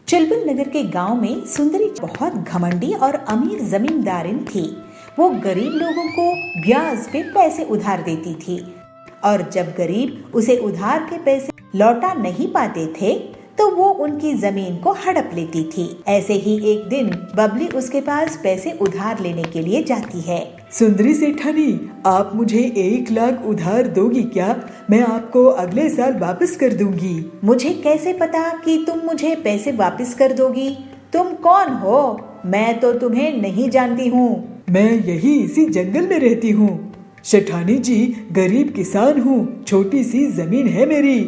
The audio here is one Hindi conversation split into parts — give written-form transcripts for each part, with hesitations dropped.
चुलबुल नगर के गांव में सुंदरी बहुत घमंडी और अमीर जमींदारिन थी। वो गरीब लोगों को ब्याज पे पैसे उधार देती थी और जब गरीब उसे उधार के पैसे लौटा नहीं पाते थे तो वो उनकी जमीन को हड़प लेती थी। ऐसे ही एक दिन बबली उसके पास पैसे उधार लेने के लिए जाती है। सुंदरी सेठानी, आप मुझे 1 लाख उधार दोगी क्या? मैं आपको अगले साल वापस कर दूंगी। मुझे कैसे पता कि तुम मुझे पैसे वापस कर दोगी? तुम कौन हो? मैं तो तुम्हें नहीं जानती हूँ। मैं यही इसी जंगल में रहती हूँ। सेठानी जी, गरीब किसान हूँ, छोटी सी जमीन है मेरी।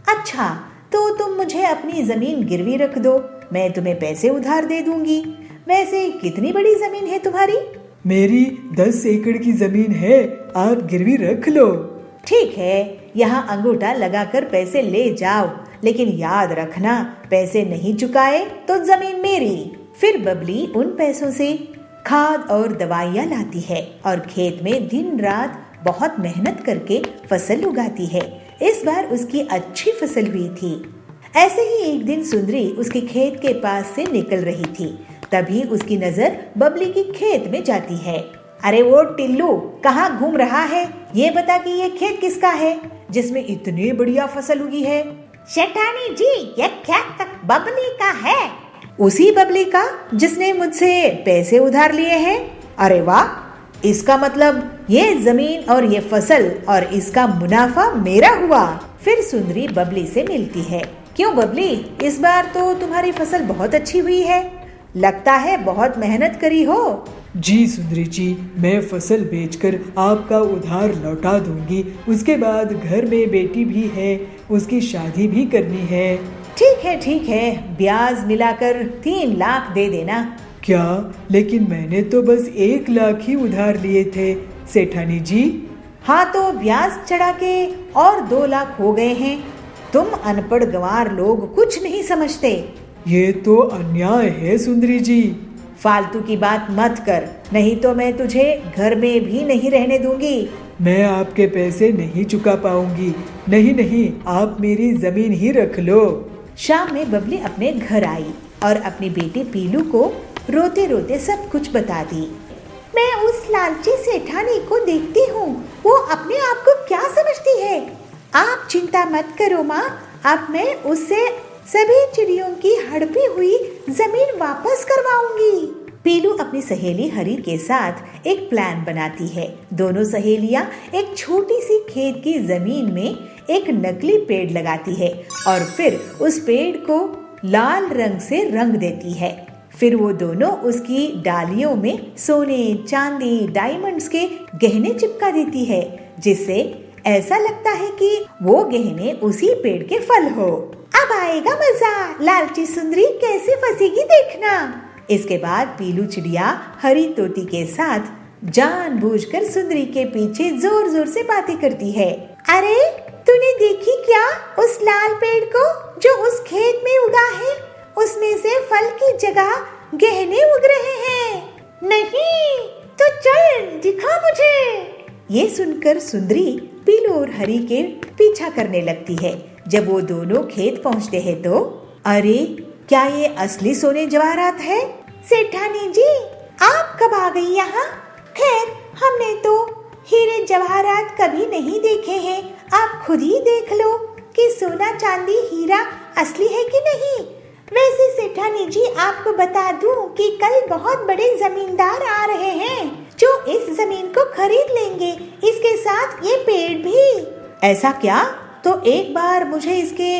अच्छा, तो तुम मुझे अपनी जमीन गिरवी रख दो, मैं तुम्हें पैसे उधार दे दूंगी। वैसे कितनी बड़ी जमीन है तुम्हारी? मेरी 10 एकड़ की जमीन है, आप गिरवी रख लो। ठीक है, यहाँ अंगूठा लगाकर पैसे ले जाओ, लेकिन याद रखना पैसे नहीं चुकाए तो जमीन मेरी। फिर बबली उन पैसों से खाद और दवाइयाँ लाती है और खेत में दिन रात बहुत मेहनत करके फसल उगाती है। इस बार उसकी अच्छी फसल हुई थी। ऐसे ही एक दिन सुंदरी उसके खेत के पास से निकल रही थी। तभी उसकी नजर बबली की खेत में जाती है। अरे वो टिल्लू, कहाँ घूम रहा है? ये बता कि ये खेत किसका है जिसमें इतनी बढ़िया फसल उगी है? सेठानी जी, ये खेत बबली का है। उसी बबली का जिसने मुझसे पैसे उधार लिए हैं? अरे वाह, इसका मतलब ये जमीन और ये फसल और इसका मुनाफा मेरा हुआ। फिर सुंदरी बबली से मिलती है। क्यों बबली, इस बार तो तुम्हारी फसल बहुत अच्छी हुई है, लगता है बहुत मेहनत करी हो। जी सुंदरी जी, मैं फसल बेचकर आपका उधार लौटा दूंगी। उसके बाद घर में बेटी भी है, उसकी शादी भी करनी है। ठीक है, ब्याज मिलाकर 3 लाख दे देना। क्या? लेकिन मैंने तो बस 1 लाख ही उधार लिए थे सेठानी जी। हाँ, तो ब्याज चढ़ा के और 2 लाख हो गए हैं। तुम अनपढ़ गंवार लोग कुछ नहीं समझते। ये तो अन्याय है सुंदरी जी। फालतू की बात मत कर, नहीं तो मैं तुझे घर में भी नहीं रहने दूंगी। मैं आपके पैसे नहीं चुका पाऊंगी। नहीं, आप मेरी जमीन ही रख लो। शाम में बबली अपने घर आई और अपनी बेटी पीलू को रोते रोते सब कुछ बता दी। मैं उस लालची सेठानी को देखती हूँ, वो अपने आप को क्या समझती है। आप चिंता मत करो माँ, अब मैं उससे सभी चिड़ियों की हड़पी हुई जमीन वापस करवाऊंगी। पीलू अपनी सहेली हरी के साथ एक प्लान बनाती है। दोनों सहेलियां एक छोटी सी खेत की जमीन में एक नकली पेड़ लगाती है और फिर उस पेड़ को लाल रंग से रंग देती है। फिर वो दोनों उसकी डालियों में सोने, चांदी, डायमंड्स के गहने चिपका देती है, जिससे ऐसा लगता है कि वो गहने उसी पेड़ के फल हो। अब आएगा मजा, लालची सुंदरी कैसे फंसेगी देखना। इसके बाद पीलू चिड़िया हरी तोती के साथ जानबूझकर सुंदरी के पीछे जोर जोर से बातें करती है। अरे तूने देखी क्या उस लाल पेड़ को जो उस खेत में उगा है? उसमें से फल की जगह गहने उग रहे हैं। नहीं तो चल दिखा मुझे। ये सुनकर सुंदरी पीलू और हरी के पीछा करने लगती है। जब वो दोनों खेत पहुँचते हैं तो अरे, क्या ये असली सोने जवाहरात है? सेठानी जी, आप कब आ गई यहाँ? खैर, हमने तो हीरे जवाहरात कभी नहीं देखे हैं। आप खुद ही देख लो कि सोना चांदी हीरा असली है कि नहीं। वैसे सेठानी जी, आपको बता दूं कि कल बहुत बड़े जमींदार आ रहे हैं जो इस जमीन को खरीद लेंगे, इसके साथ ये पेड़ भी। ऐसा क्या? तो एक बार मुझे इसके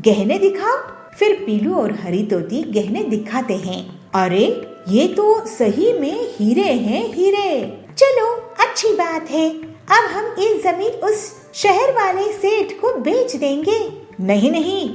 गहने दिखाओ। फिर पीलू और हरी तोती गहने दिखाते हैं। अरे, ये तो सही में हीरे हैं, हीरे। चलो, अच्छी बात है। अब हम इस जमीन उस शहर वाले सेठ को बेच देंगे। नहीं,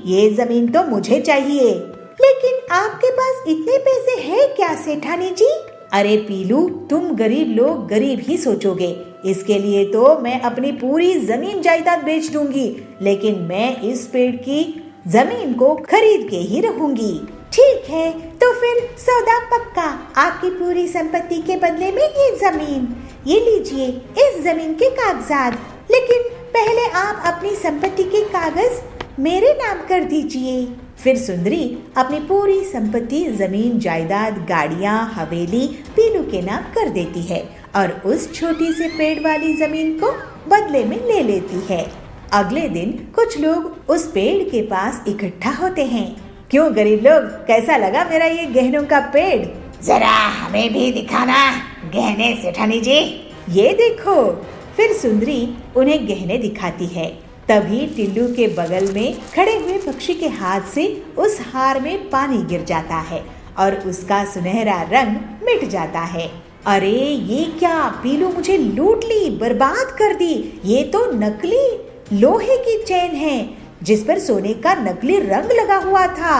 ये जमीन तो मुझे चाहिए। लेकिन आपके पास इतने पैसे हैं क्या सेठानी जी? अरे पीलू, तुम गरीब लोग गरीब ही सोचोगे। इसके लिए तो मैं अपनी पूरी जमीन जायदाद बेच दूंगी, लेकिन मैं इस पेड़ की जमीन को खरीद के ही रहूंगी। ठीक है, तो फिर सौदा पक्का। आपकी पूरी संपत्ति के बदले में ये जमीन। ये लीजिए इस जमीन के कागजात। लेकिन पहले आप अपनी संपत्ति के कागज मेरे नाम कर दीजिए। फिर सुंदरी अपनी पूरी संपत्ति, जमीन जायदाद, गाड़ियां, हवेली पीलू के नाम कर देती है और उस छोटी से पेड़ वाली जमीन को बदले में ले लेती है। अगले दिन कुछ लोग उस पेड़ के पास इकट्ठा होते हैं। क्यों गरीब लोग, कैसा लगा मेरा ये गहनों का पेड़? जरा हमें भी दिखाना गहने सेठानी जी। ये देखो। फिर सुंदरी उन्हें गहने दिखाती है। तभी टिल्लू के बगल में खड़े हुए पक्षी के हाथ से उस हार में पानी गिर जाता है और उसका सुनहरा रंग मिट जाता है। अरे ये क्या, पीलू मुझे लूट ली, बर्बाद कर दी। ये तो नकली लोहे की चेन है जिस पर सोने का नकली रंग लगा हुआ था।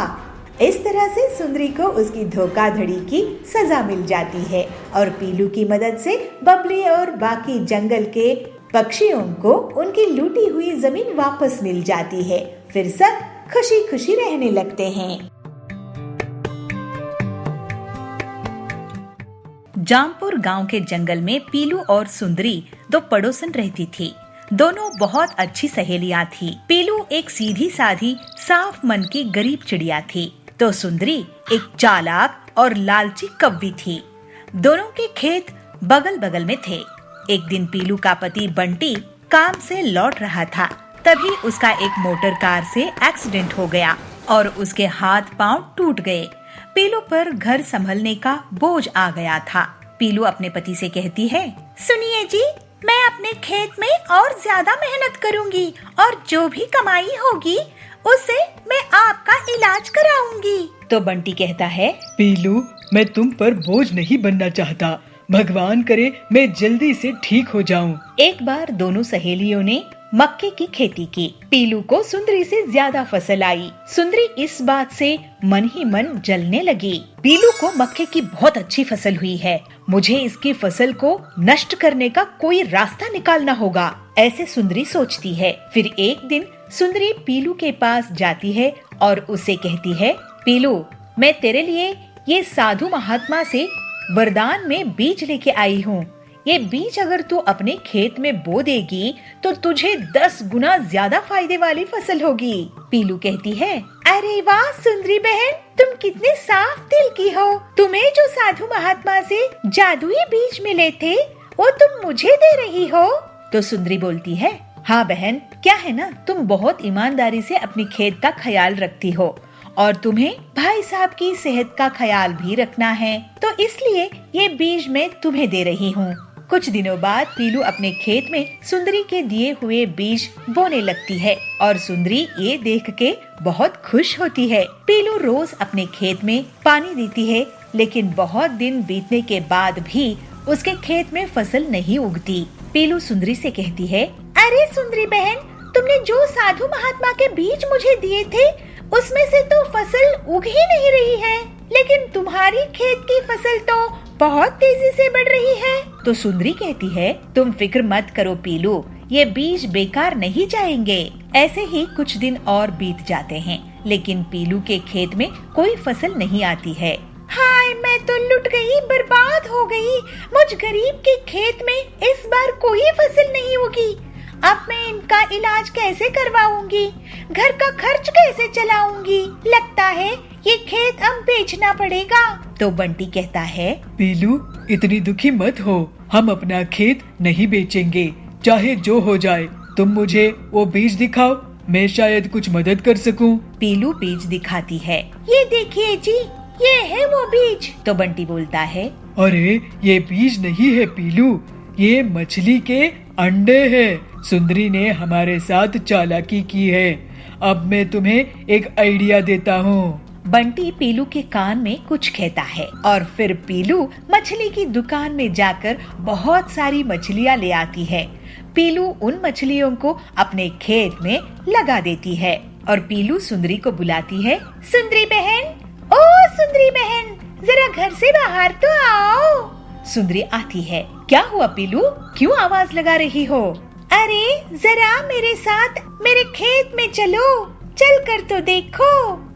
इस तरह से सुंदरी को उसकी धोखाधड़ी की सजा मिल जाती है और पीलू की मदद से बबली और बाकी जंगल के पक्षियों को उनकी लूटी हुई जमीन वापस मिल जाती है। फिर सब खुशी खुशी रहने लगते हैं। जामपुर गांव के जंगल में पीलू और सुंदरी दो पड़ोसन रहती थी। दोनों बहुत अच्छी सहेलियां थी। पीलू एक सीधी साधी साफ मन की गरीब चिड़िया थी, तो सुंदरी एक चालाक और लालची कव्वी थी। दोनों के खेत बगल बगल में थे। एक दिन पीलू का पति बंटी काम से लौट रहा था, तभी उसका एक मोटर कार से एक्सीडेंट हो गया और उसके हाथ पांव टूट गए। पीलू पर घर संभलने का बोझ आ गया था। पीलू अपने पति से कहती है, सुनिए जी, मैं अपने खेत में और ज्यादा मेहनत करूंगी और जो भी कमाई होगी उससे मैं आपका इलाज कराऊंगी। तो बंटी कहता है, पीलू, मैं तुम पर बोझ नहीं बनना चाहता। भगवान करे मैं जल्दी से ठीक हो जाऊं। एक बार दोनों सहेलियों ने मक्के की खेती की। पीलू को सुंदरी से ज्यादा फसल आई। सुंदरी इस बात से मन ही मन जलने लगी। पीलू को मक्के की बहुत अच्छी फसल हुई है, मुझे इसकी फसल को नष्ट करने का कोई रास्ता निकालना होगा, ऐसे सुंदरी सोचती है। फिर एक दिन सुंदरी पीलू के पास जाती है और उसे कहती है, पीलू, मैं तेरे लिए ये साधु महात्मा से वरदान में बीज लेके आई हूँ। ये बीज अगर तू अपने खेत में बो देगी तो तुझे 10 गुना ज्यादा फायदे वाली फसल होगी। पीलू कहती है, अरे वाह सुंदरी बहन, तुम कितने साफ दिल की हो। तुम्हें जो साधु महात्मा से जादुई बीज मिले थे वो तुम मुझे दे रही हो। तो सुंदरी बोलती है, हाँ बहन, क्या है ना, तुम बहुत ईमानदारी से अपनी खेत का ख्याल रखती हो और तुम्हें भाई साहब की सेहत का ख्याल भी रखना है, तो इसलिए ये बीज मैं तुम्हें दे रही हूँ। कुछ दिनों बाद पीलू अपने खेत में सुंदरी के दिए हुए बीज बोने लगती है और सुंदरी ये देख के बहुत खुश होती है। पीलू रोज अपने खेत में पानी देती है, लेकिन बहुत दिन बीतने के बाद भी उसके खेत में फसल नहीं उगती। पीलू सुंदरी से कहती है, अरे सुंदरी बहन, तुमने जो साधु महात्मा के बीज मुझे दिए थे उसमें से तो फसल उग ही नहीं रही है, लेकिन तुम्हारी खेत की फसल तो बहुत तेजी से बढ़ रही है। तो सुंदरी कहती है, तुम फिक्र मत करो पीलू, ये बीज बेकार नहीं जाएंगे। ऐसे ही कुछ दिन और बीत जाते हैं, लेकिन पीलू के खेत में कोई फसल नहीं आती है। हाय, मैं तो लुट गई, बर्बाद हो गई। मुझ गरीब के खेत में इस बार कोई फसल नहीं होगी। अब मैं इनका इलाज कैसे करवाऊंगी, घर का खर्च कैसे चलाऊंगी? लगता है ये खेत अब बेचना पड़ेगा। तो बंटी कहता है, पीलू, इतनी दुखी मत हो, हम अपना खेत नहीं बेचेंगे, चाहे जो हो जाए। तुम मुझे वो बीज दिखाओ, मैं शायद कुछ मदद कर सकूं। पीलू बीज दिखाती है। ये देखिए जी, ये है वो बीज। तो बंटी बोलता है, अरे ये बीज नहीं है पीलू, ये मछली के अंडे हैं। सुंदरी ने हमारे साथ चालाकी की है। अब मैं तुम्हें एक आइडिया देता हूँ। बंटी पीलू के कान में कुछ कहता है और फिर पीलू मछली की दुकान में जाकर बहुत सारी मछलियाँ ले आती है। पीलू उन मछलियों को अपने खेत में लगा देती है और पीलू सुंदरी को बुलाती है, सुंदरी बहन, ओ सुंदरी बहन, जरा घर से बाहर तो आओ। सुंदरी आती है। क्या हुआ पीलू, क्यों आवाज लगा रही हो? अरे जरा मेरे साथ मेरे खेत में चलो, चल कर तो देखो।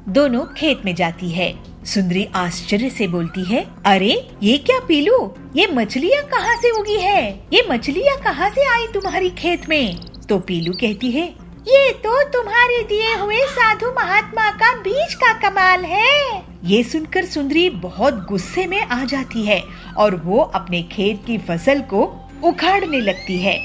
दोनों खेत में जाती है। सुंदरी आश्चर्य से बोलती है, अरे ये क्या पीलू, ये मछलियाँ कहाँ से उगी है? ये मछलियाँ कहाँ से आई तुम्हारी खेत में? तो पीलू कहती है, ये तो तुम्हारे दिए हुए साधु महात्मा का बीज का कमाल है। ये सुनकर सुंदरी बहुत गुस्से में आ जाती है और वो अपने खेत की फसल को उखाड़ने लगती है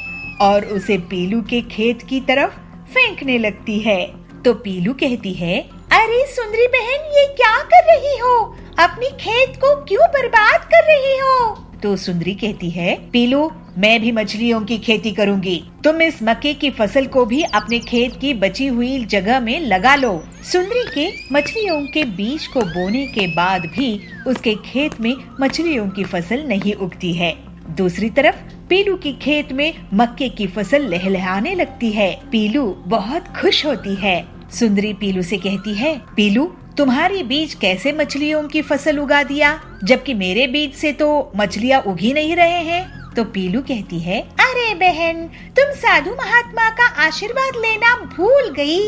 और उसे पीलू के खेत की तरफ फेंकने लगती है। तो पीलू कहती है, अरे सुंदरी बहन, ये क्या कर रही हो? अपनी खेत को क्यों बर्बाद कर रही हो? तो सुंदरी कहती है, पीलू, मैं भी मछलियों की खेती करूंगी। तुम इस मक्के की फसल को भी अपने खेत की बची हुई जगह में लगा लो। सुंदरी के मछलियों के बीज को बोने के बाद भी उसके खेत में मछलियों की फसल नहीं उगती है। दूसरी तरफ पीलू की खेत में मक्के की फसल लहलहाने लगती है। पीलू बहुत खुश होती है। सुंदरी पीलू से कहती है, पीलू, तुम्हारी बीज कैसे मछलियों की फसल उगा दिया, जबकि मेरे बीज से तो मछलियाँ उग ही नहीं रहे हैं। तो पीलू कहती है, अरे बहन, तुम साधु महात्मा का आशीर्वाद लेना भूल गई,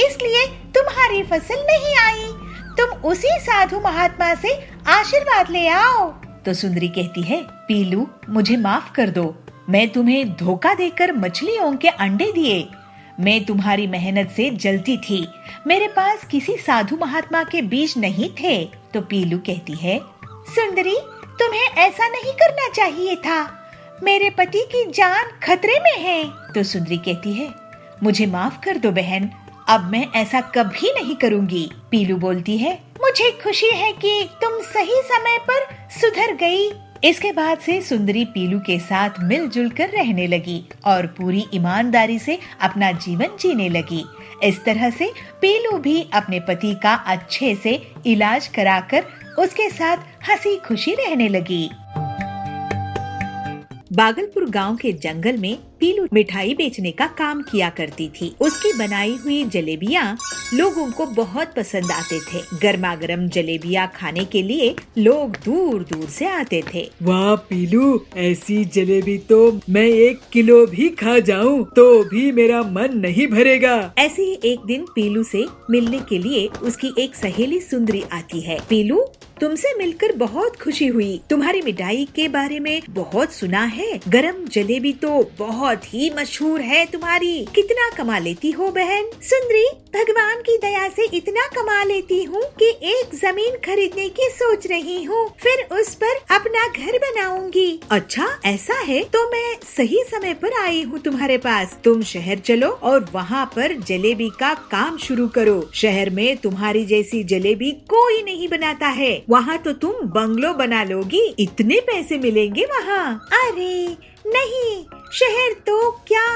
इसलिए तुम्हारी फसल नहीं आई। तुम उसी साधु महात्मा से आशीर्वाद ले आओ। तो सुंदरी कहती है, पीलू, मुझे माफ कर दो। मैं तुम्हें धोखा देकर मछलियों के अंडे दिए। मैं तुम्हारी मेहनत से जलती थी। मेरे पास किसी साधु महात्मा के बीज नहीं थे। तो पीलू कहती है, सुंदरी, तुम्हें ऐसा नहीं करना चाहिए था। मेरे पति की जान खतरे में है। तो सुंदरी कहती है, मुझे माफ कर दो बहन, अब मैं ऐसा कभी नहीं करूँगी। पीलू बोलती है, मुझे खुशी है कि तुम सही समय पर सुधर गई। इसके बाद से सुंदरी पीलू के साथ मिलजुल कर रहने लगी और पूरी ईमानदारी से अपना जीवन जीने लगी। इस तरह से पीलू भी अपने पति का अच्छे से इलाज कराकर उसके साथ हंसी खुशी रहने लगी। बागलपुर गांव के जंगल में पीलू मिठाई बेचने का काम किया करती थी। उसकी बनाई हुई जलेबियाँ लोगों को बहुत पसंद आते थे। गर्मा गर्म जलेबियाँ खाने के लिए लोग दूर दूर से आते थे। वाह पीलू, ऐसी जलेबी तो मैं 1 किलो भी खा जाऊं तो भी मेरा मन नहीं भरेगा। ऐसे ही एक दिन पीलू से मिलने के लिए उसकी एक सहेली सुंदरी आती है। पीलू, तुमसे मिलकर बहुत खुशी हुई। तुम्हारी मिठाई के बारे में बहुत सुना है। गरम जलेबी तो बहुत ही मशहूर है तुम्हारी। कितना कमा लेती हो बहन? सुंदरी, भगवान की दया से इतना कमा लेती हूँ कि एक जमीन खरीदने की सोच रही हूँ, फिर उस पर अपना घर बनाऊंगी। अच्छा, ऐसा है तो मैं सही समय पर आई हूँ तुम्हारे पास। तुम शहर चलो और वहाँ पर जलेबी का काम शुरू करो। शहर में तुम्हारी जैसी जलेबी कोई नहीं बनाता है। वहाँ तो तुम बंगलो बना लोगी, इतने पैसे मिलेंगे वहाँ। अरे नहीं, शहर तो क्या,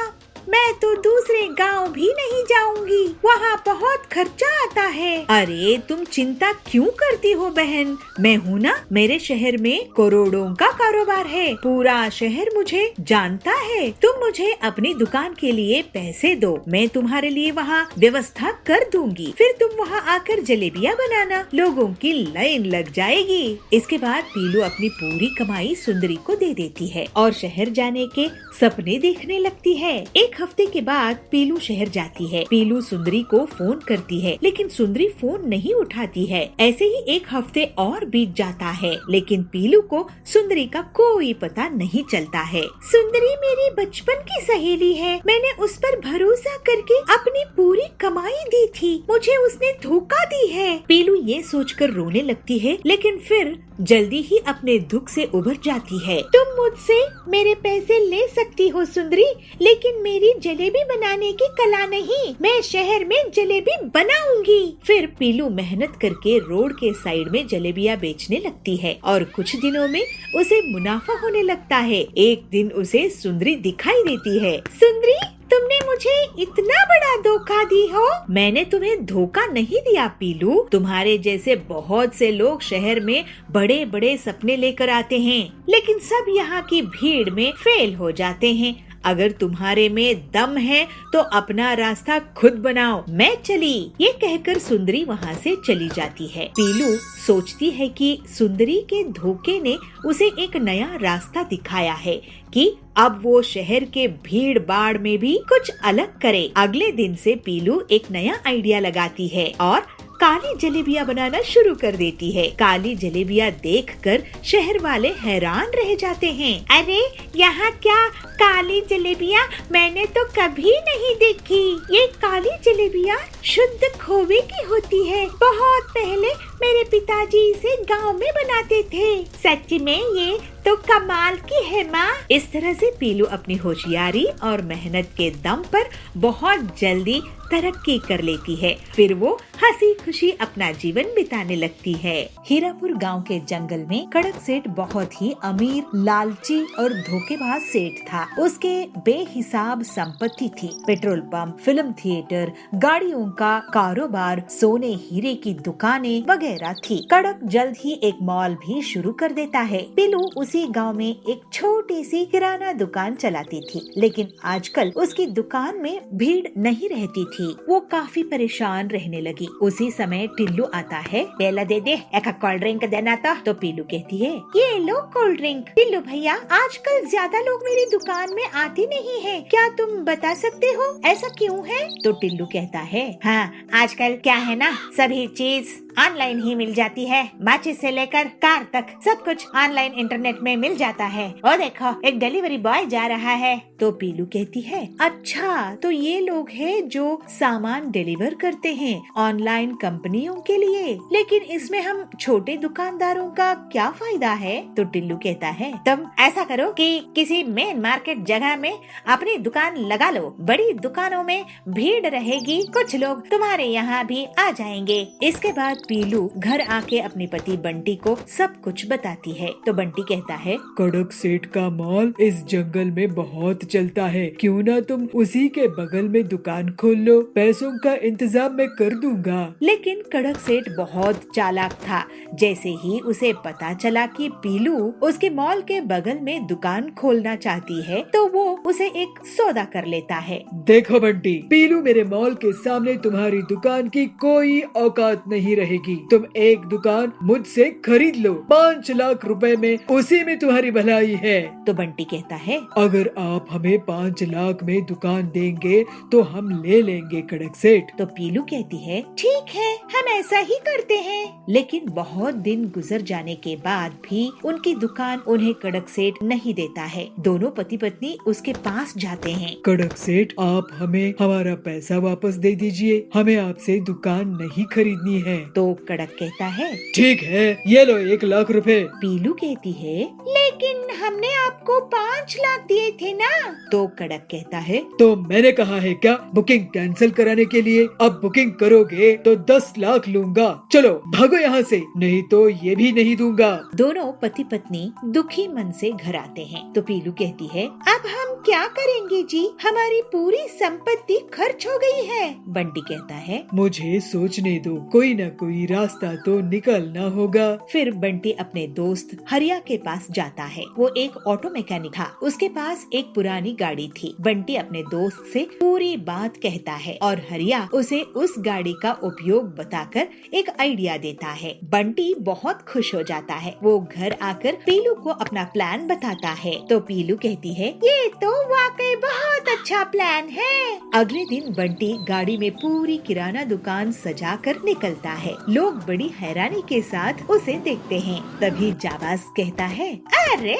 मैं तो दूसरे गांव भी नहीं जाऊंगी, वहाँ बहुत खर्चा आता है। अरे तुम चिंता क्यों करती हो बहन, मैं हूँ ना। मेरे शहर में करोड़ों का कारोबार है। पूरा शहर मुझे जानता है। तुम मुझे अपनी दुकान के लिए पैसे दो, मैं तुम्हारे लिए वहाँ व्यवस्था कर दूंगी। फिर तुम वहाँ आकर जलेबियाँ बनाना, लोगों की लाइन लग जाएगी। इसके बाद पीलू अपनी पूरी कमाई सुंदरी को दे देती है और शहर जाने के सपने देखने लगती है। एक हफ्ते के बाद पीलू शहर जाती है। पीलू सुंदरी को फोन करती है, लेकिन सुंदरी फोन नहीं उठाती है। ऐसे ही एक हफ्ते और बीत जाता है, लेकिन पीलू को सुंदरी का कोई पता नहीं चलता है। सुंदरी मेरी बचपन की सहेली है, मैंने उस पर भरोसा करके अपनी पूरी कमाई दी थी, मुझे उसने धोखा दी है। पीलू ये सोचकर रोने लगती है, लेकिन फिर जल्दी ही अपने दुख से उबर जाती है। तुम मुझसे मेरे पैसे ले सकती हो सुंदरी, लेकिन मेरी जलेबी बनाने की कला नहीं। मैं शहर में जलेबी बनाऊंगी। फिर पीलू मेहनत करके रोड के साइड में जलेबियाँ बेचने लगती है और कुछ दिनों में उसे मुनाफा होने लगता है। एक दिन उसे सुंदरी दिखाई देती है। सुंदरी, तुमने मुझे इतना बड़ा धोखा दी हो? मैंने तुम्हें धोखा नहीं दिया पीलू। तुम्हारे जैसे बहुत से लोग शहर में बड़े बड़े सपने लेकर आते हैं, लेकिन सब यहाँ की भीड़ में फेल हो जाते हैं। अगर तुम्हारे में दम है तो अपना रास्ता खुद बनाओ। मैं चली। ये कहकर सुंदरी वहाँ से चली जाती है। पीलू सोचती है कि सुंदरी के धोखे ने उसे एक नया रास्ता दिखाया है कि अब वो शहर के भीड़ भाड़ में भी कुछ अलग करे। अगले दिन से पीलू एक नया आइडिया लगाती है और काली जलेबियां बनाना शुरू कर देती है। काली जलेबियां देखकर शहर वाले हैरान रह जाते हैं। अरे यहाँ क्या काली जलेबियाँ मैंने तो कभी नहीं देखी। ये काली जलेबियाँ शुद्ध खोवे की होती है। बहुत पहले मेरे पिताजी इसे गांव में बनाते थे। सच में ये तो कमाल की है माँ। इस तरह से पीलू अपनी होशियारी और मेहनत के दम पर बहुत जल्दी तरक्की कर लेती है। फिर वो हंसी खुशी अपना जीवन बिताने लगती है। हीरापुर गांव के जंगल में कड़क सेठ बहुत ही अमीर, लालची और धोखेबाज सेठ था। उसके बेहिसाब संपत्ति थी। पेट्रोल पंप, फिल्म थिएटर, गाड़ियों का कारोबार, सोने हीरे की दुकानें वगैरह थी। कड़क जल्द ही एक मॉल भी शुरू कर देता है। पीलू उसी गांव में एक छोटी सी किराना दुकान चलाती थी, लेकिन आजकल उसकी दुकान में भीड़ नहीं रहती थी। वो काफी परेशान रहने लगी। उसी समय टिल्लू आता है। पेला दे दे, एक कोल्ड ड्रिंक देना तो पीलू कहती है, ये लो कोल्ड ड्रिंक। टिल्लू भैया, आजकल ज्यादा लोग मेरी दुकान में आते नहीं हैं। क्या तुम बता सकते हो ऐसा क्यों है? तो टिल्लू कहता है, हाँ, आजकल क्या है ना, सभी चीज ऑनलाइन ही मिल जाती है। माचिस से लेकर कार तक सब कुछ ऑनलाइन इंटरनेट में मिल जाता है। और देखो, एक डिलीवरी बॉय जा रहा है। तो पीलू कहती है, अच्छा, तो ये लोग हैं जो सामान डिलीवर करते हैं ऑनलाइन कंपनियों के लिए। लेकिन इसमें हम छोटे दुकानदारों का क्या फायदा है? तो टिल्लू कहता है, तुम ऐसा करो कि किसी मेन मार्केट जगह में अपनी दुकान लगा लो। बड़ी दुकानों में भीड़ रहेगी, कुछ लोग तुम्हारे यहाँ भी आ जाएंगे। इसके बाद पीलू घर आके अपने पति बंटी को सब कुछ बताती है। तो बंटी कहता है, कड़क सेठ का मॉल इस जंगल में बहुत चलता है, क्यों ना तुम उसी के बगल में दुकान खोल लो, पैसों का इंतजाम मैं कर दूंगा। लेकिन कड़क सेठ बहुत चालाक था। जैसे ही उसे पता चला कि पीलू उसके मॉल के बगल में दुकान खोलना चाहती है, तो वो उसे एक सौदा कर लेता है। देखो बंटी, पीलू मेरे मॉल के सामने तुम्हारी दुकान की कोई औकात नहीं रहेगी। तुम एक दुकान मुझसे खरीद लो, 5 लाख रुपए में, उसी में तुम्हारी भलाई है। तो बंटी कहता है, अगर आप हमें 5 लाख में दुकान देंगे तो हम ले लेंगे कड़क सेठ। तो पीलू कहती है, ठीक है, हम ऐसा ही करते हैं। लेकिन बहुत दिन गुजर जाने के बाद भी उनकी दुकान उन्हें कड़क सेठ नहीं देता है। दोनों पति पत्नी उसके पास जाते हैं। कड़क सेठ, आप हमें हमारा पैसा वापस दे दीजिए, हमें आपसे दुकान नहीं खरीदनी है। तो कड़क कहता है, ठीक है, ये लो 1 लाख रुपए। पीलू कहती है, लेकिन हमने आपको 5 लाख दिए थे ना। तो कड़क कहता है, तो मैंने कहा है क्या बुकिंग कैंसिल कराने के लिए? अब बुकिंग करोगे तो 10 लाख लूंगा। चलो भागो यहाँ से, नहीं तो ये भी नहीं दूंगा। दोनों पति पत्नी दुखी मन से घर आते हैं। तो पीलू कहती है, अब हम क्या करेंगे जी, हमारी पूरी संपत्ति खर्च हो गई है। बंटी कहता है, मुझे सोचने दो, कोई न कोई रास्ता तो निकलना होगा। फिर बंटी अपने दोस्त हरिया के पास जाता है। वो एक ऑटो मैकेनिक था। उसके पास एक पुरानी गाड़ी थी। बंटी अपने दोस्त से पूरी बात कहता है और हरिया उसे उस गाड़ी का उपयोग बताकर एक आइडिया देता है। बंटी बहुत खुश हो जाता है। वो घर आकर पीलू को अपना प्लान बताता है। तो पीलू कहती है, ये तो वाकई बहुत अच्छा प्लान है। अगले दिन बंटी गाड़ी में पूरी किराना दुकान सजाकर निकलता है। लोग बड़ी हैरानी के साथ उसे देखते हैं। तभी जाबाज कहता है, अरे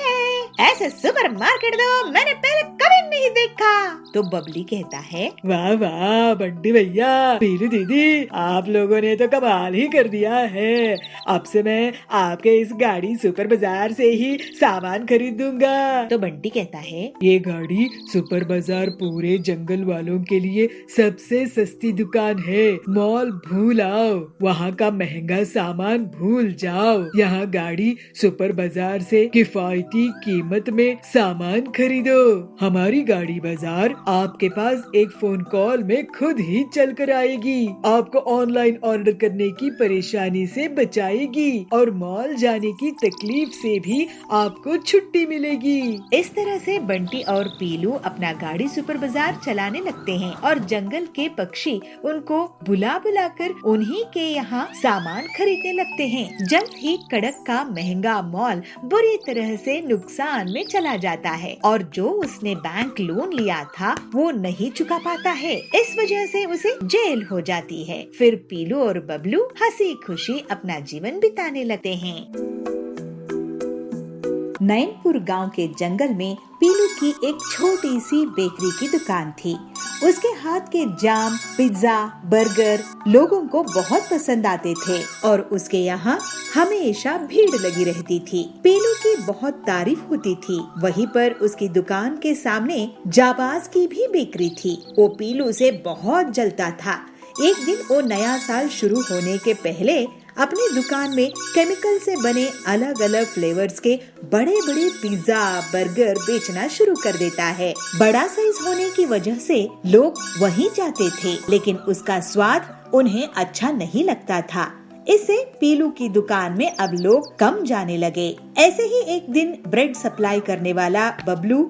ऐसे सुपरमार्केट तो मैंने पहले कभी नहीं देखा। तो बबली कहता है, वाह वाह बंटी भैया, पीलू दीदी, आप लोगों ने तो कमाल ही कर दिया है। अब से मैं आपके इस गाड़ी सुपर बाजार से ही सामान खरीदूंगा। तो बंटी कहता है, ये गाड़ी सुपर बाजार पूरे जंगल वालों के लिए सबसे सस्ती दुकान है। मॉल भूल आओ, वहाँ का महंगा सामान भूल जाओ। यहाँ गाड़ी सुपर बाजार से किफायती कीमत में सामान खरीदो। हमारी गाड़ी बाजार आपके पास एक फोन कॉल में खुद ही चल कर आएगी, आपको ऑनलाइन ऑर्डर करने की परेशानी से बचाएगी और मॉल जाने की तकलीफ से भी आपको छुट्टी मिलेगी। इस तरह से बंटी और पीलू अपना गाड़ी सुपर बाजार चलाने लगते हैं और जंगल के पक्षी उनको बुला बुलाकर उन्हीं के यहाँ सामान खरीदने लगते हैं। जल्द ही कड़क का महंगा मॉल बुरी तरह से नुकसान में चला जाता है और जो उसने बैंक लोन लिया था वो नहीं चुका पाता है। इस वजह से उसे जेल हो जाती है। फिर पीलू और बबलू हंसी खुशी अपना जीवन बिताने लगते हैं। नैनपुर गांव के जंगल में पीलू की एक छोटी सी बेकरी की दुकान थी। उसके हाथ के जाम, पिज्जा, बर्गर लोगों को बहुत पसंद आते थे और उसके यहाँ हमेशा भीड़ लगी रहती थी। पीलू की बहुत तारीफ होती थी। वहीं पर उसकी दुकान के सामने जाबाज की भी बेकरी थी। वो पीलू से बहुत जलता था। एक दिन वो नया साल शुरू होने के पहले अपनी दुकान में केमिकल से बने अलग अलग फ्लेवर्स के बड़े बड़े पिज्जा, बर्गर बेचना शुरू कर देता है। बड़ा साइज होने की वजह से लोग वहीं जाते थे, लेकिन उसका स्वाद उन्हें अच्छा नहीं लगता था। इससे पीलू की दुकान में अब लोग कम जाने लगे। ऐसे ही एक दिन ब्रेड सप्लाई करने वाला बबलू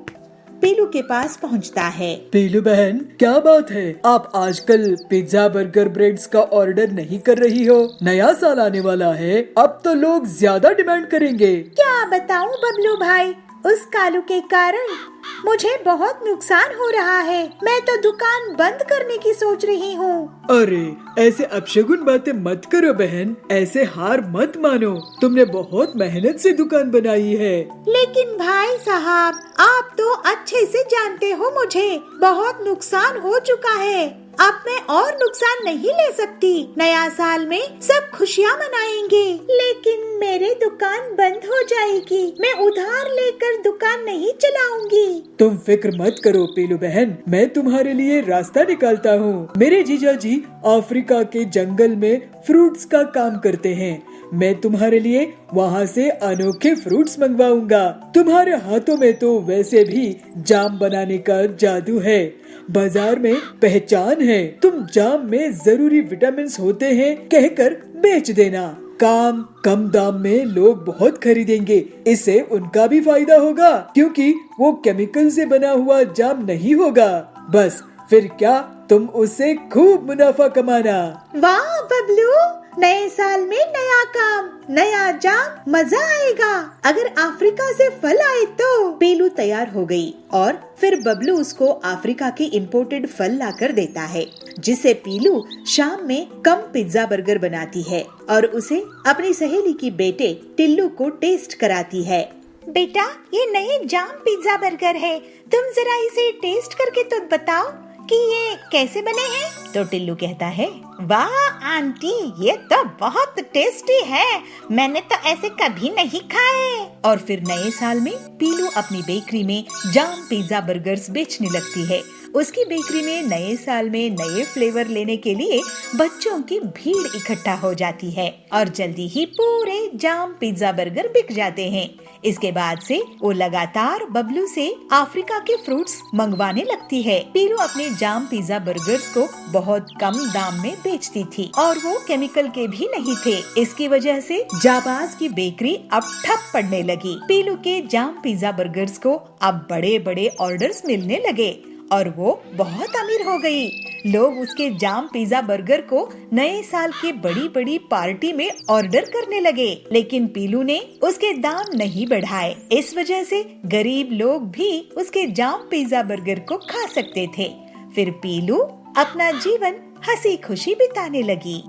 पीलू के पास पहुंचता है। पीलू बहन, क्या बात है, आप आजकल पिज्जा, बर्गर, ब्रेड्स का ऑर्डर नहीं कर रही हो? नया साल आने वाला है, अब तो लोग ज्यादा डिमांड करेंगे। क्या बताऊं बबलू भाई, उस कालू के कारण मुझे बहुत नुकसान हो रहा है। मैं तो दुकान बंद करने की सोच रही हूँ। अरे ऐसे अपशगुन बातें मत करो बहन, ऐसे हार मत मानो। तुमने बहुत मेहनत से दुकान बनाई है। लेकिन भाई साहब, आप तो अच्छे से जानते हो मुझे बहुत नुकसान हो चुका है। अब मैं और नुकसान नहीं ले सकती। नया साल में सब खुशियाँ मनाएंगे, लेकिन मेरी दुकान बंद हो जाएगी। मैं उधार लेकर दुकान नहीं चलाऊंगी। तुम फिक्र मत करो पीलू बहन, मैं तुम्हारे लिए रास्ता निकालता हूँ। मेरे जीजा जी अफ्रीका के जंगल में फ्रूट्स का काम करते हैं। मैं तुम्हारे लिए वहाँ से अनोखे फ्रूट्स मंगवाऊंगा। तुम्हारे हाथों में तो वैसे भी जाम बनाने का जादू है, बाजार में पहचान है। तुम जाम में जरूरी विटामिन होते हैं कहकर बेच देना। काम कम दाम में लोग बहुत खरीदेंगे, इससे उनका भी फायदा होगा क्योंकि वो केमिकल से बना हुआ जाम नहीं होगा। बस फिर क्या, तुम उससे खूब मुनाफा कमाना। वाह बबलू, नए साल में नया काम, नया जाम, मजा आएगा। अगर अफ्रीका से फल आए तो। पीलू तैयार हो गई और फिर बबलू उसको अफ्रीका के इंपोर्टेड फल लाकर देता है, जिससे पीलू शाम में कम पिज्जा बर्गर बनाती है और उसे अपनी सहेली की बेटे टिल्लू को टेस्ट कराती है। बेटा, ये नए जाम पिज्जा बर्गर है, तुम जरा इसे टेस्ट करके तो बताओ कि ये कैसे बने हैं। तो टिल्लू कहता है, वाह आंटी, ये तो बहुत टेस्टी है, मैंने तो ऐसे कभी नहीं खाए। और फिर नए साल में पीलू अपनी बेकरी में जाम, पिज्जा, बर्गर्स बेचने लगती है। उसकी बेकरी में नए साल में नए फ्लेवर लेने के लिए बच्चों की भीड़ इकट्ठा हो जाती है और जल्दी ही पूरे जाम, पिज्जा, बर्गर बिक जाते हैं। इसके बाद से वो लगातार बबलू से अफ्रीका के फ्रूट्स मंगवाने लगती है। पीलू अपने जाम, पिज्जा, बर्गर्स को बहुत कम दाम में बेचती थी और वो केमिकल के भी नहीं थे। इसकी वजह से जाबाज की बेकरी अब ठप पड़ने लगी। पीलू के जाम, पिज्जा, बर्गर्स को अब बड़े बड़े ऑर्डर्स मिलने लगे और वो बहुत अमीर हो गई। लोग उसके जाम, पिज्जा, बर्गर को नए साल की बड़ी बड़ी पार्टी में ऑर्डर करने लगे, लेकिन पीलू ने उसके दाम नहीं बढ़ाए। इस वजह से गरीब लोग भी उसके जाम, पिज्जा, बर्गर को खा सकते थे। फिर पीलू अपना जीवन हंसी खुशी बिताने लगी।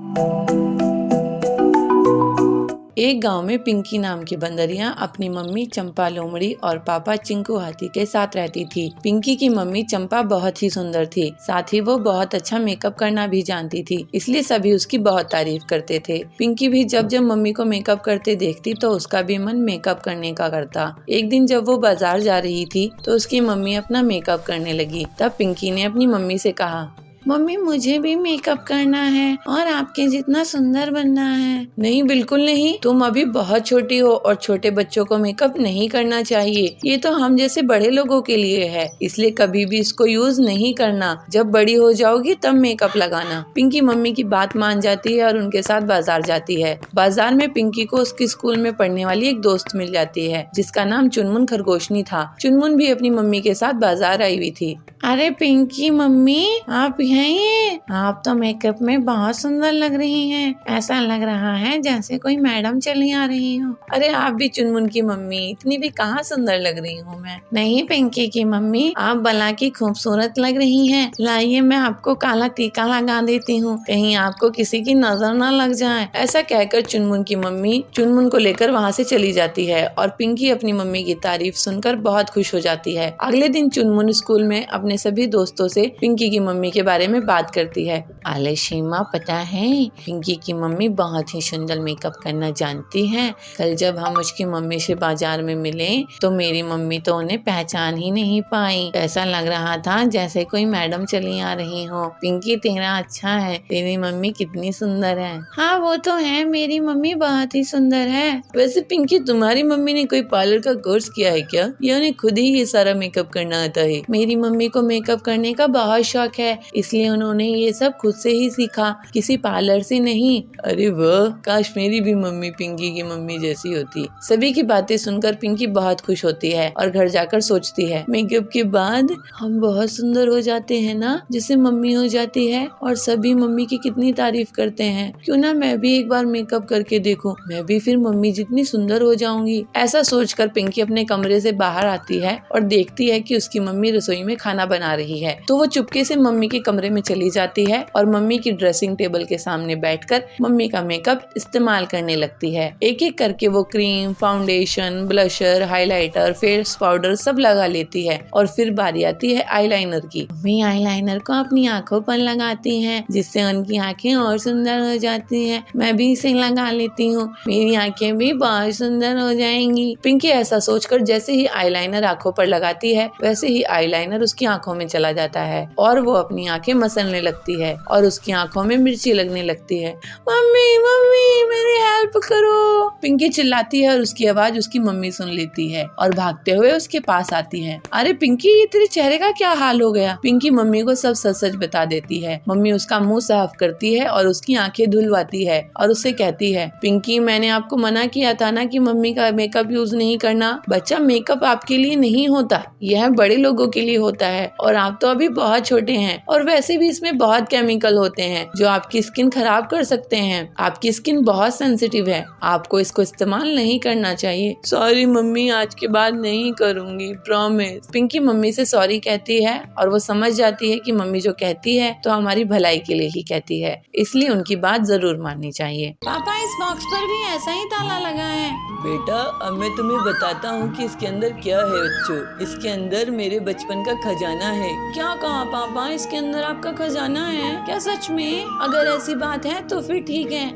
एक गांव में पिंकी नाम की बंदरियां अपनी मम्मी चंपा लोमड़ी और पापा चिंकू हाथी के साथ रहती थी। पिंकी की मम्मी चंपा बहुत ही सुंदर थी, साथ ही वो बहुत अच्छा मेकअप करना भी जानती थी, इसलिए सभी उसकी बहुत तारीफ करते थे। पिंकी भी जब जब मम्मी को मेकअप करते देखती तो उसका भी मन मेकअप करने का करता। एक दिन जब वो बाजार जा रही थी तो उसकी मम्मी अपना मेकअप करने लगी। तब पिंकी ने अपनी मम्मी से कहा, मम्मी मुझे भी मेकअप करना है और आपके जितना सुंदर बनना है। नहीं, बिल्कुल नहीं, तुम अभी बहुत छोटी हो और छोटे बच्चों को मेकअप नहीं करना चाहिए। ये तो हम जैसे बड़े लोगों के लिए है, इसलिए कभी भी इसको यूज नहीं करना। जब बड़ी हो जाओगी तब मेकअप लगाना। पिंकी मम्मी की बात मान जाती है और उनके साथ बाजार जाती है। बाजार में पिंकी को उसके स्कूल में पढ़ने वाली एक दोस्त मिल जाती है जिसका नाम चुनमुन खरगोशनी था। चुनमुन भी अपनी मम्मी के साथ बाजार आई हुई थी। अरे पिंकी मम्मी, आप हैं ये? आप तो मेकअप में बहुत सुंदर लग रही हैं। ऐसा लग रहा है जैसे कोई मैडम चली आ रही हो। अरे आप भी चुनमुन की मम्मी, इतनी भी कहाँ सुंदर लग रही हूँ मैं। नहीं पिंकी की मम्मी, आप भला की खूबसूरत लग रही हैं। लाइए मैं आपको काला टीका लगा देती हूँ, कहीं आपको किसी की नजर ना लग जाए। ऐसा कहकर चुनमुन की मम्मी चुनमुन को लेकर वहाँ से चली जाती है और पिंकी अपनी मम्मी की तारीफ सुनकर बहुत खुश हो जाती है। अगले दिन चुनमुन स्कूल में अपने सभी दोस्तों से पिंकी की मम्मी के बारे में बात करती है। अले शीमा, पता है पिंकी की मम्मी बहुत ही सुंदर मेकअप करना जानती है। कल जब हम उसकी मम्मी से बाजार में मिले तो मेरी मम्मी तो उन्हें पहचान ही नहीं पाई। ऐसा लग रहा था जैसे कोई मैडम चली आ रही हो। पिंकी तेरा अच्छा है, तेरी मम्मी कितनी सुंदर है। हाँ वो तो है, मेरी मम्मी बहुत ही सुंदर है। वैसे पिंकी, तुम्हारी मम्मी ने कोई पार्लर का कोर्स किया है क्या, या उन्हें खुद ही ये सारा मेकअप करना आता है? मेरी मम्मी को मेकअप करने का बहुत शौक है, इसलिए उन्होंने ये सब खुद से ही सीखा, किसी पार्लर से नहीं। अरे वाह, काश मेरी भी मम्मी पिंकी की मम्मी जैसी होती। सभी की बातें सुनकर पिंकी बहुत खुश होती है और घर जाकर सोचती है, मेकअप के बाद हम बहुत सुंदर हो जाते हैं ना, जैसे मम्मी हो जाती है। और सभी मम्मी की कितनी तारीफ करते हैं। क्यों ना मैं भी एक बार मेकअप करके देखूं, मैं भी फिर मम्मी जितनी सुंदर हो जाऊंगी। ऐसा सोचकर पिंकी अपने कमरे से बाहर आती है और देखती है कि उसकी मम्मी रसोई में खाना बना रही है। तो वो चुपके से मम्मी के कमरे में चली जाती है और मम्मी की ड्रेसिंग टेबल के सामने बैठकर मम्मी का मेकअप इस्तेमाल करने लगती है। एक एक करके वो cream, foundation, blusher, highlighter, face powder सब लगा लेती है और फिर बारी आती है आईलाइनर की। मम्मी आईलाइनर को अपनी आंखों पर लगाती हैं, जिससे उनकी आंखें और सुंदर हो जाती हैं। मैं भी इसे लगा लेती हूँ, मेरी आंखें भी बहुत सुंदर हो जाएंगी। पिंकी ऐसा सोचकर जैसे ही आईलाइनर आंखों पर लगाती है, वैसे ही आईलाइनर उसकी आंखों में चला जाता है और वो अपनी आंखें मसलने लगती है और उसकी आंखों में मिर्ची लगने लगती है। मम्मी मम्मी मेरी हेल्प करो, पिंकी चिल्लाती है और उसकी आवाज उसकी मम्मी सुन लेती है और भागते हुए उसके पास आती है। अरे पिंकी, ये तेरे चेहरे का क्या हाल हो गया? पिंकी मम्मी को सब सच सच बता देती है। मम्मी उसका मुंह साफ करती है और उसकी आंखें धुलवाती है और उससे कहती है, पिंकी मैंने आपको मना किया था ना कि मम्मी का मेकअप यूज नहीं करना। बच्चा, मेकअप आपके लिए नहीं होता, यह बड़े लोगों के लिए होता है और आप तो अभी बहुत छोटे हैं और वैसे भी इसमें बहुत केमिकल होते हैं जो आपकी स्किन खराब कर सकते हैं। आपकी स्किन बहुत सेंसिटिव है, आपको इसको इस्तेमाल नहीं करना चाहिए। सॉरी मम्मी, आज के बाद नहीं करूंगी, प्रॉमिस। पिंकी मम्मी से सॉरी कहती है और वो समझ जाती है कि मम्मी जो कहती है तो हमारी भलाई के लिए ही कहती है, इसलिए उनकी बात जरूर माननी चाहिए। पापा, इस बॉक्स पर भी ऐसा ही ताला लगा है। बेटा, अब मैं तुम्हें बताता हूँ कि इसके अंदर क्या है बच्चों। इसके अंदर मेरे बचपन का खजाना है। क्या कहा पापा, इसके अंदर आपका खजाना है? क्या सच में? अगर ऐसी बात है तो फिर ठीक है।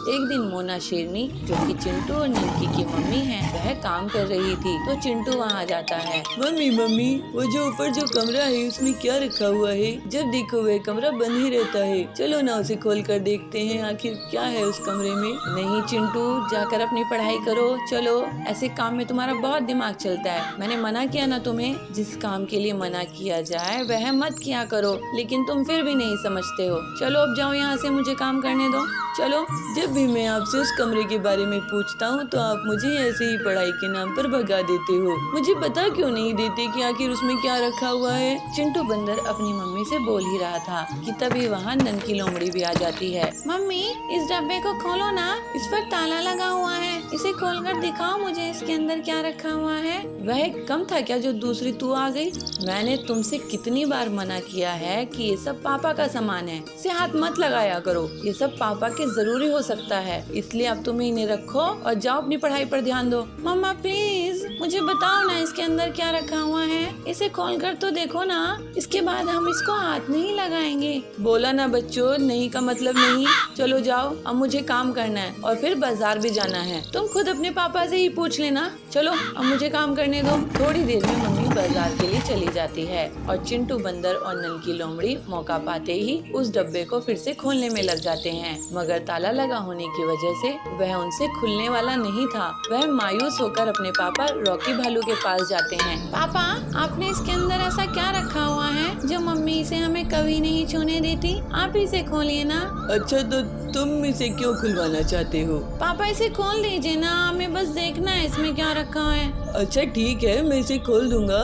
एक दिन मोना शेरनी, जो कि चिंटू और निंकी की मम्मी है, वह काम कर रही थी तो चिंटू वहाँ जाता है। मम्मी मम्मी, वो जो ऊपर जो कमरा है उसमें क्या रखा हुआ है? जब देखो वह कमरा बंद ही रहता है, चलो ना उसे खोल कर देखते हैं आखिर क्या है उस कमरे में। नहीं चिंटू, जाकर अपनी पढ़ाई करो, चलो। ऐसे काम में तुम्हारा बहुत दिमाग चलता है। मैंने मना किया ना तुम्हें, जिस काम के लिए मना किया जाए वह मत किया करो, लेकिन तुम फिर भी नहीं समझते हो। चलो अब जाओ यहाँ से, मुझे काम करने दो, चलो। जब भी मैं आपसे उस कमरे के बारे में पूछता हूँ तो आप मुझे ऐसे ही पढ़ाई के नाम पर भगा देते हो। मुझे बता क्यों नहीं देते कि आखिर उसमें क्या रखा हुआ है? चिंटू बंदर अपनी मम्मी से बोल ही रहा था कि तभी वहाँ ननकी लोमड़ी भी आ जाती है। मम्मी, इस डब्बे को खोलो ना, इस पर ताला लगा हुआ है, इसे खोलकर दिखाओ मुझे इसके अंदर क्या रखा हुआ है। वह कम था क्या जो दूसरी तू आ गई? मैंने तुमसे कितनी बार मना किया है कि ये सब पापा का सामान है, इसे हाथ मत लगाया करो, ये सब पापा के जरूरी हो सकता है, इसलिए अब तुम्हें इन्हें रखो और जाओ अपनी पढ़ाई पर ध्यान दो। मम्मा प्लीज मुझे बताओ ना इसके अंदर क्या रखा हुआ है, इसे खोलकर तो देखो ना, इसके बाद हम इसको हाथ नहीं लगाएंगे। बोला ना बच्चों, नहीं का मतलब नहीं। चलो जाओ, अब मुझे काम करना है और फिर बाजार भी जाना है। तुम खुद अपने पापा से ही पूछ लेना। चलो अब मुझे काम करने दो। थोड़ी देर में मम्मी बाजार के लिए चली जाती है और चिंटू बंदर और ननकी लोमड़ी मौका पाते ही उस डब्बे को फिर से खोलने में लग जाते हैं, मगर ताला लगा होने की वजह से वह उनसे खुलने वाला नहीं था। वह मायूस होकर अपने पापा रॉकी भालू के पास जाते हैं। पापा, आपने इसके अंदर ऐसा क्या रखा हुआ है जो मम्मी इसे हमें कभी नहीं छूने देती? आप इसे खोलिए ना। अच्छा, तो तुम इसे क्यों खुलवाना चाहते हो? पापा इसे खोल दीजिए ना, हमें बस देखना है इसमें क्या रखा है। अच्छा ठीक है, मैं इसे खोल दूंगा,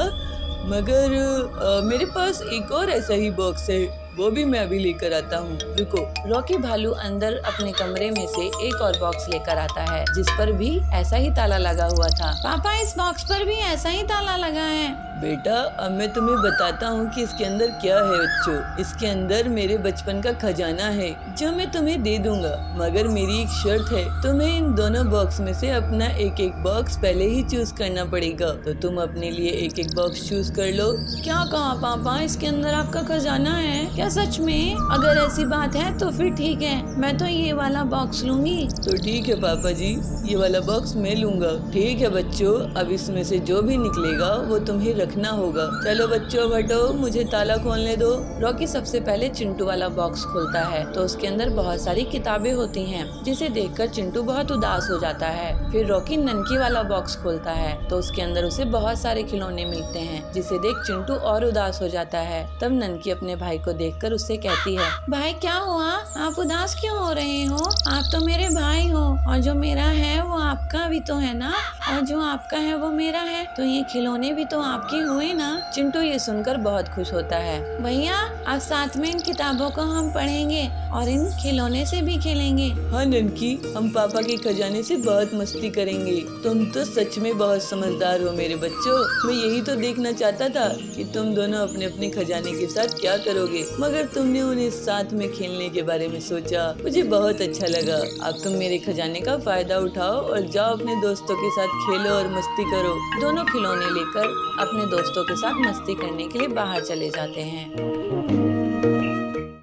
मगर मेरे पास एक और ऐसा ही बॉक्स है, वो भी मैं अभी लेकर आता हूँ, रुको। रॉकी भालू अंदर अपने कमरे में से एक और बॉक्स लेकर आता है जिस पर भी ऐसा ही ताला लगा हुआ था। पापा इस बॉक्स पर भी ऐसा ही ताला लगा है। बेटा अब मैं तुम्हें बताता हूँ कि इसके अंदर क्या है बच्चों। इसके अंदर मेरे बचपन का खजाना है जो मैं तुम्हें दे दूंगा, मगर मेरी एक शर्त है, तुम्हें इन दोनों बॉक्स में से अपना एक एक बॉक्स पहले ही चूज करना पड़ेगा। तो तुम अपने लिए एक एक बॉक्स चूज कर लो। क्या कहा पापा, इसके अंदर आपका खजाना है क्या सच में? अगर ऐसी बात है तो फिर ठीक है, मैं तो ये वाला बॉक्स लूंगी। तो ठीक है पापा जी, ये वाला बॉक्स मैं लूंगा। ठीक है बच्चों, अब इसमें से जो भी निकलेगा वो तुम्हें रखना होगा। चलो बच्चों हटो, मुझे ताला खोलने दो। रॉकी सबसे पहले चिंटू वाला बॉक्स खोलता है तो उसके अंदर बहुत सारी किताबें होती हैं, जिसे देखकर चिंटू बहुत उदास हो जाता है। फिर रॉकी ननकी वाला बॉक्स खोलता है तो उसके अंदर उसे बहुत सारे खिलौने मिलते हैं, जिसे देख चिंटू और उदास हो जाता है। तब ननकी अपने भाई को देखकर उससे कहती है, भाई क्या हुआ, आप उदास क्यों हो रहे हो? आप तो मेरे भाई हो और जो मेरा है वो आपका भी तो है ना, और जो आपका है वो मेरा है, तो ये खिलौने भी तो आपके हुए ना। चिंटू ये सुनकर बहुत खुश होता है। भैया अब साथ में इन किताबों को हम पढ़ेंगे और इन खिलौने से भी खेलेंगे। हाँ ननकी, हम पापा के खजाने से बहुत मस्ती करेंगे। तुम तो सच में बहुत समझदार हो मेरे बच्चों। मैं यही तो देखना चाहता था कि तुम दोनों अपने अपने खजाने के साथ क्या करोगे, मगर तुमने उन्हें साथ में खेलने के बारे में सोचा। मुझे बहुत अच्छा लगा। अब तुम मेरे खजाने का फायदा उठाओ और जाओ अपने दोस्तों के साथ खेलो और मस्ती करो। दोनों खिलौने लेकर अपने दोस्तों के साथ मस्ती करने के लिए बाहर चले जाते हैं।